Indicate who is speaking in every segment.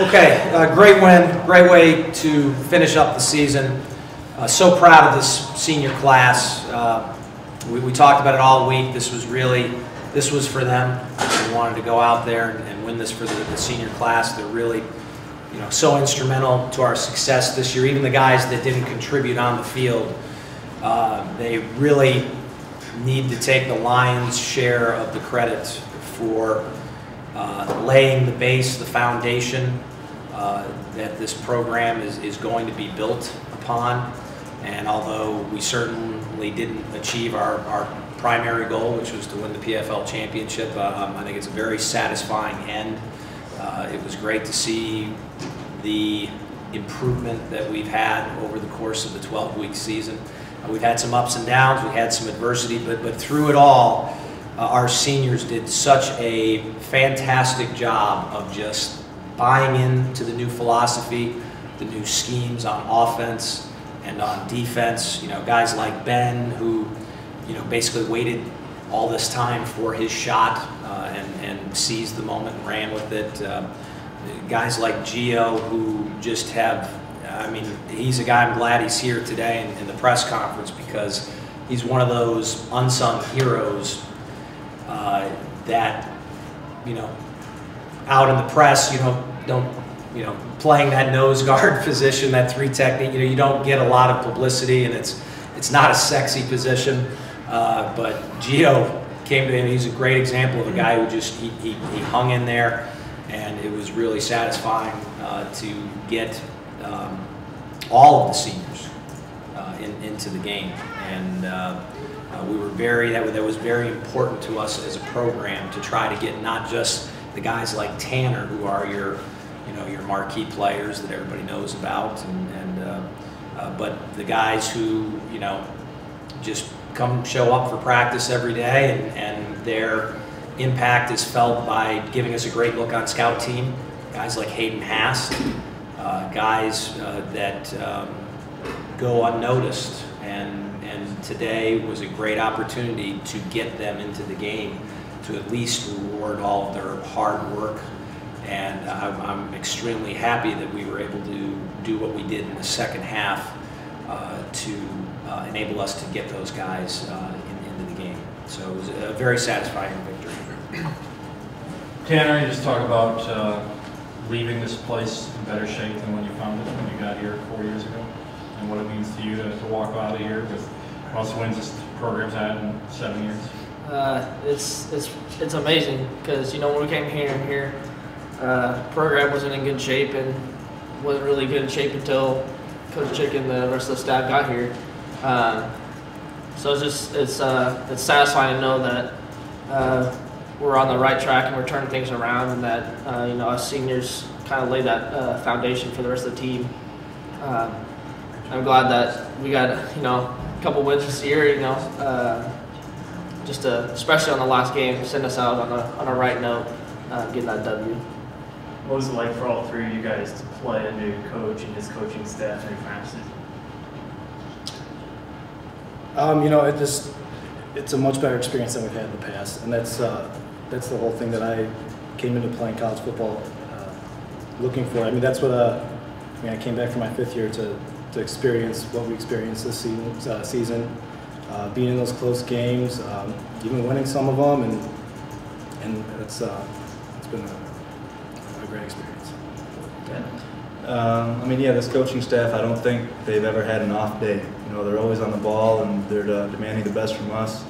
Speaker 1: Okay, great win, great way to finish up the season. So proud of this senior class. We talked about it all week. This was for them. We wanted to go out there and win this for the senior class. They're really, so instrumental to our success this year. Even the guys that didn't contribute on the field, they really need to take the lion's share of the credit for laying the base, the foundation that this program is going to be built upon. And although we certainly didn't achieve our primary goal, which was to win the PFL championship, I think it's a very satisfying end. It was great to see the improvement that we've had over the course of the 12-week season. We've had some ups and downs, we had some adversity, but through it all, our seniors did such a fantastic job of just buying into the new philosophy, the new schemes on offense and on defense. Guys like Ben, who basically waited all this time for his shot and seized the moment and ran with it. Guys like Gio, who just have, he's a guy, I'm glad he's here today in the press conference, because he's one of those unsung heroes that, out in the press, playing that nose guard position, that 3 technique, you don't get a lot of publicity, and it's not a sexy position. But Gio came to him. He's a great example of a guy who just he hung in there, and it was really satisfying to get all of the seniors into the game. And we were that was very important to us as a program, to try to get not just the guys like Tanner, who are your marquee players that everybody knows about, but the guys who just come show up for practice every day, and their impact is felt by giving us a great look on scout team. Guys like Hayden Hast, guys that go unnoticed, and today was a great opportunity to get them into the game, to at least reward all of their hard work. And I'm extremely happy that we were able to do what we did in the second half to enable us to get those guys into the game. So it was a very satisfying victory.
Speaker 2: Tanner, you just talk about leaving this place in better shape than when you found it, when you got here 4 years ago, and what it means to you to walk out of here with most wins this program's had in 7 years.
Speaker 3: It's amazing, because when we came here, program wasn't in good shape, and wasn't really good in shape until Coach Chick and the rest of the staff got here. So it's satisfying to know that we're on the right track and we're turning things around, and that us seniors kind of laid that foundation for the rest of the team. I'm glad that we got a couple wins this year. Just especially on the last game, send us out on a right note, getting that W.
Speaker 4: What was it like for all three of you guys to play under your coach and his coaching staff in practice?
Speaker 5: It's a much better experience than we've had in the past, and that's the whole thing that I came into playing college football looking for. That's what I came back from my 5th year to experience what we experienced this season, being in those close games, even winning some of them, and it's been a great experience.
Speaker 6: This coaching staff, I don't think they've ever had an off day. They're always on the ball, and they're demanding the best from us.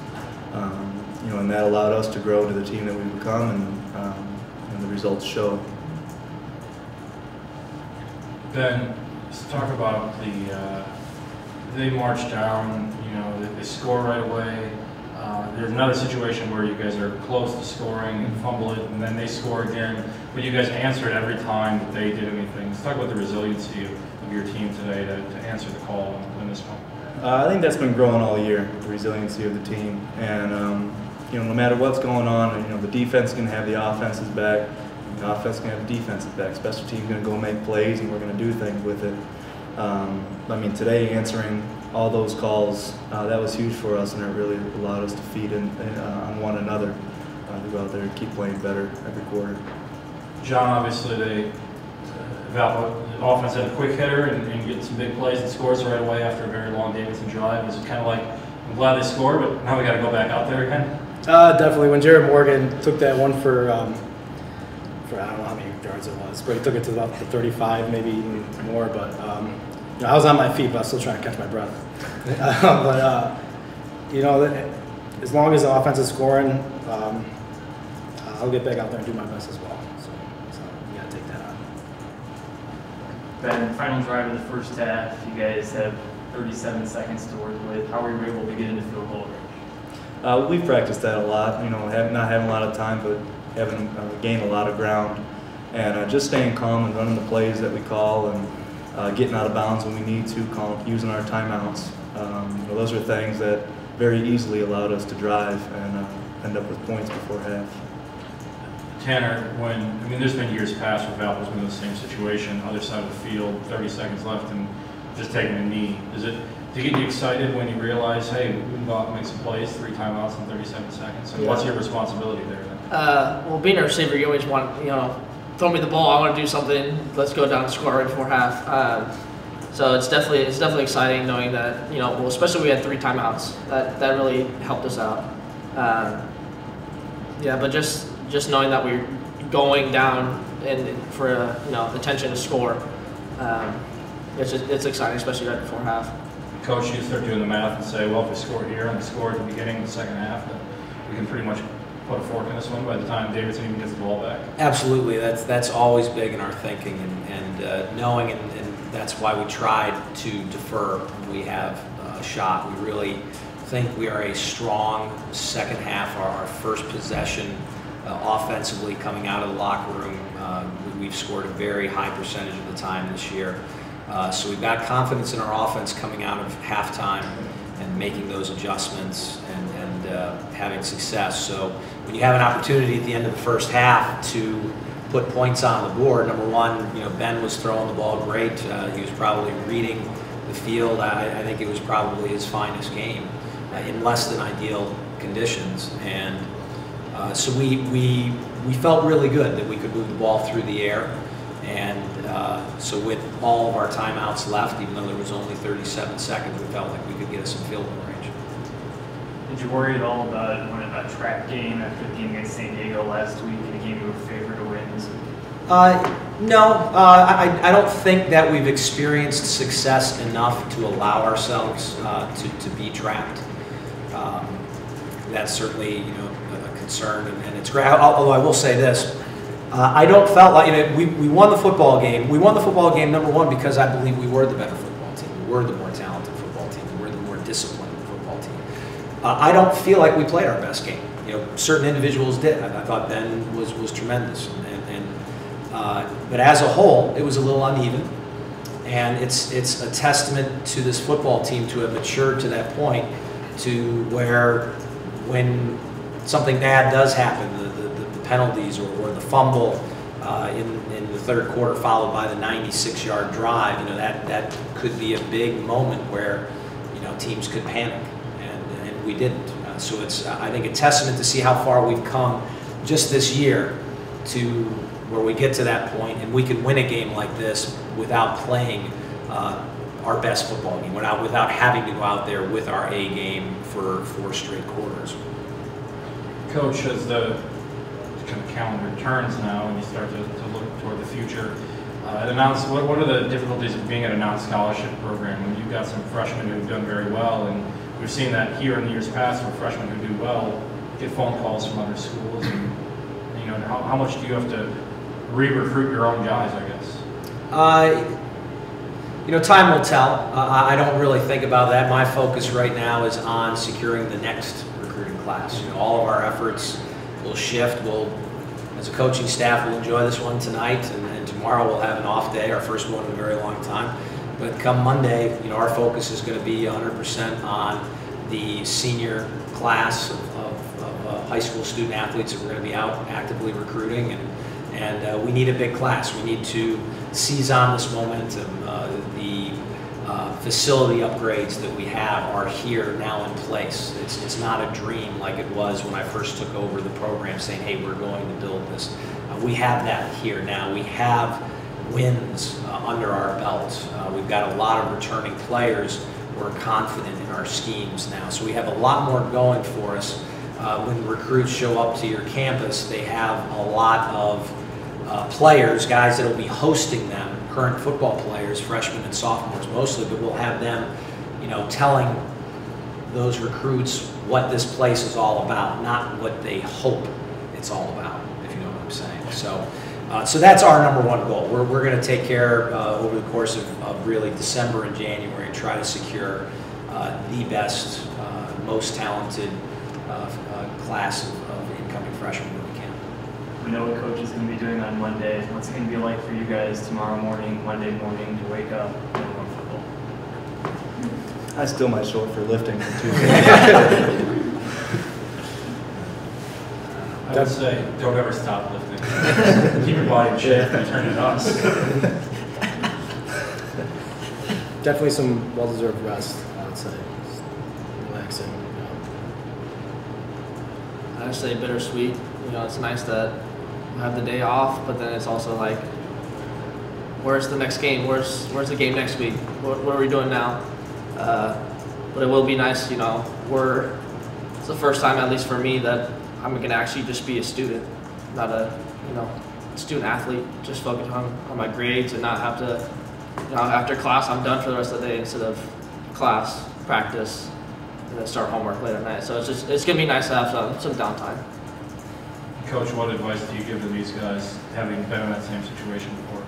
Speaker 6: And that allowed us to grow into the team that we've become, and the results show.
Speaker 2: Ben, let's talk about they march down, they score right away. There's another situation where you guys are close to scoring and fumble it, and then they score again, but you guys answered every time that they did anything. Let's talk about the resiliency of your team today to answer the call and win this one.
Speaker 6: I think that's been growing all year, the resiliency of the team, and no matter what's going on, the defense can have the offense's back, the offense can have the defense's back. Special team's going to go make plays, and we're going to do things with it. Today answering all those calls, that was huge for us, and it really allowed us to feed on one another to go out there and keep playing better every quarter.
Speaker 2: John, obviously Valpo offense had a quick hitter and get some big plays and scores right away after a very long Davidson drive? Is it kind of like, I'm glad they scored, but now we got to go back out there again?
Speaker 5: Definitely. When Jared Morgan took that one for I don't know how many yards it was, but he took it to about the 35, maybe even more. But you know, I was on my feet, but I was still trying to catch my breath. You know, as long as the offense is scoring, I'll get back out there and do my best as well. So you got to take that on.
Speaker 4: Ben, final drive of the first half, you guys have 37 seconds to work with. How were you able to get into field goal range?
Speaker 6: We've practiced that a lot, you know, not having a lot of time, but having gained a lot of ground. And just staying calm and running the plays that we call and getting out of bounds when we need to, using our timeouts. You know, those are things that very easily allowed us to drive and end up with points before half.
Speaker 2: Tanner, there's been years past where Valpo's been in the same situation, other side of the field, 30 seconds left, and just taking a knee. Does it get you excited when you realize, hey, we can go out and make some plays, 3 timeouts in 37 seconds? So what's your responsibility there then?
Speaker 3: Well, being a receiver, you always want, throw me the ball. I want to do something. Let's go down and score right before half. So it's definitely exciting knowing that, well, especially we had 3 timeouts. That really helped us out. But just knowing that we're going down and for attention to score, it's exciting, especially right before half.
Speaker 2: Coach, you start doing the math and say, well, if we score here and we score at the beginning of the second half, then we can pretty much put a fork in this one by the time Davidson even gets the ball back.
Speaker 1: Absolutely, that's always big in our thinking and knowing, and that's why we tried to defer when we have a shot. We really think we are a strong second half. Our first possession offensively coming out of the locker room, we've scored a very high percentage of the time this year. So we've got confidence in our offense coming out of halftime and making those adjustments and having success. So when you have an opportunity at the end of the first half to put points on the board, number one, Ben was throwing the ball great. He was probably reading the field. I think it was probably his finest game in less than ideal conditions. And so we felt really good that we could move the ball through the air. And so with all of our timeouts left, even though there was only 37 seconds, we felt like we could get us some field goal range.
Speaker 4: Did you worry at all about a trap game after the game against San Diego last week in a game you were favored to win this week?
Speaker 1: No, I don't think that we've experienced success enough to allow ourselves to be trapped. That's certainly a concern, and it's great. Although I will say this. I don't felt like, we won the football game. We won the football game, number one, because I believe we were the better football team. We were the more talented football team. We were the more disciplined football team. I don't feel like we played our best game. Certain individuals did. I thought Ben was tremendous. But as a whole, it was a little uneven. And it's a testament to this football team to have matured to that point to where when something bad does happen, the penalties or the fumble in the third quarter followed by the 96-yard drive, that could be a big moment where teams could panic, and we didn't. So it's I think a testament to see how far we've come just this year to where we get to that point and we can win a game like this without playing our best football game, without having to go out there with our A game for 4 straight quarters.
Speaker 2: Coach, as the kind of calendar turns now and you start to look toward the future, what are the difficulties of being at a non-scholarship program when you've got some freshmen who've done very well, and we've seen that here in the years past where freshmen who do well get phone calls from other schools, and how much do you have to re-recruit your own guys, I guess?
Speaker 1: Time will tell. I don't really think about that. My focus right now is on securing the next recruiting class. All of our efforts will shift. As a coaching staff, we'll enjoy this one tonight, and tomorrow we'll have an off day, our first one in a very long time. But come Monday, our focus is going to be 100% on the senior class of high school student athletes that we're going to be out actively recruiting, and we need a big class. We need to seize on this momentum. The facility upgrades that we have are here now in place. It's not a dream like it was when I first took over the program saying, hey, we're going to build this. We have that here now. We have wins under our belt. We've got a lot of returning players. We're confident in our schemes now. So we have a lot more going for us. When recruits show up to your campus, they have a lot of players, guys that will be hosting them, current football players, freshmen and sophomores mostly, but we'll have them, telling those recruits what this place is all about, not what they hope it's all about, if you know what I'm saying. So that's our number one goal. We're going to take care over the course of really December and January and try to secure the best, most talented class of incoming freshmen that we can.
Speaker 4: We know what Coach is going to be doing on Monday. What's it going to be like for you guys tomorrow morning, Monday morning, to wake up and go football?
Speaker 6: I still might show up for lifting on Tuesday.
Speaker 2: I would say, don't ever stop lifting. Keep your body in shape and turn it on.
Speaker 5: Definitely some well-deserved rest, I would say. Just relaxing.
Speaker 3: I say bittersweet. It's nice that we have the day off, but then it's also like, where's the next game? Where's the game next week? What are we doing now? But it will be nice, it's the first time, at least for me, that I'm gonna actually just be a student, not a, student athlete. Just focus on my grades and not have to, after class, I'm done for the rest of the day instead of class, practice, and then start homework late at night. So it's gonna be nice to have some downtime.
Speaker 2: Coach, what advice do you give to these guys, having been in that same situation before?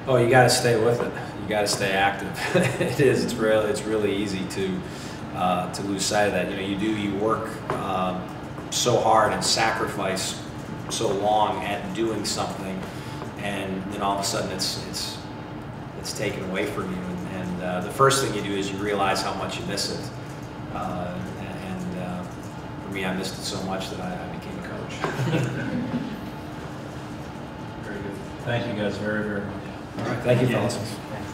Speaker 1: Oh, you got to stay with it. You got to stay active. It is. It's really easy to lose sight of that. You work so hard and sacrifice so long at doing something, and then all of a sudden it's taken away from you. And the first thing you do is you realize how much you miss it. For me, I missed it so much that I became a coach.
Speaker 2: Very good. Thank you guys very, very much.
Speaker 1: All right. Thank you, fellas.
Speaker 4: Thanks.